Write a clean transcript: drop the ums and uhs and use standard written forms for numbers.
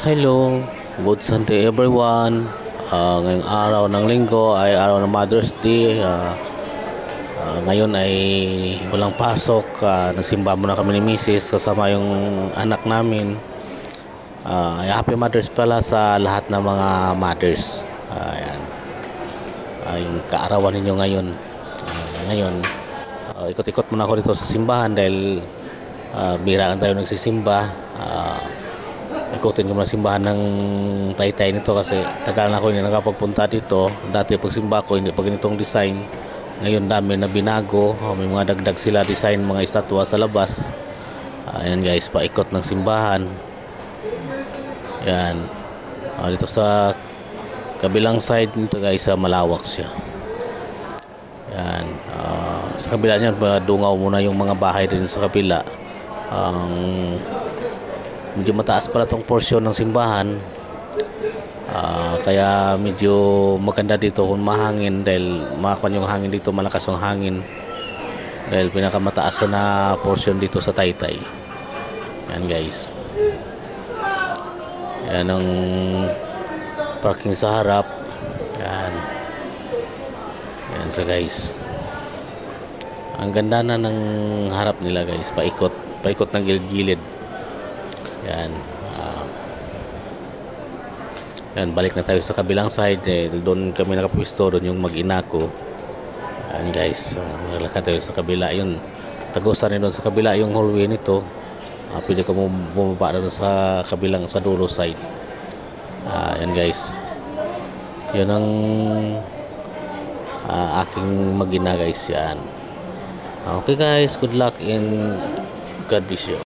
Hello, good Sunday everyone. Ngayong araw ng linggo ay araw ng Mother's Day. Ngayon ay walang pasok. Nagsimba muna kami ni Mrs. kasama yung anak namin. Happy Mother's pala sa lahat ng mga mothers. Ayan. Yung kaarawan ninyo ngayon. Ikot-ikot muna ako dito sa simbahan dahil bira lang tayo nagsisimba. Ikutin ko muna simbahan ng Taytay nito kasi tagal na ako hindi nakapagpunta dito. Dati pag simba ko hindi pa ganitong design. Ngayon dami na binago. May mga dagdag sila design, mga estatwa sa labas. Ayan guys, paikot ng simbahan. Ayan. Dito sa kabilang side nito guys, malawak siya. Ayan. Sa kabila niyan, dungaw muna yung mga bahay din sa kabila. Medyo mataas pala tong portion ng simbahan, kaya medyo maganda dito kung mahangin dahil makakuan yung hangin dito, malakas yung hangin dahil pinakamataas na portion dito sa Taytay. Yan guys, yan ang parking sa harap. Yan so guys, ang ganda na ng harap nila guys, paikot ng gilid-gilid. Yan. Yan, balik na tayo sa kabilang side. Doon kami nakapwisto, doon yung mag-ina ko. Yan guys, nalakad tayo sa kabila. Yun, tagusan rin doon sa kabila yung hallway nito. Pwede ka bumaba doon sa kabilang, sa dulo side. Yan guys, yun ang aking mag-ina guys. Yan. Okay guys, good luck and God bless you.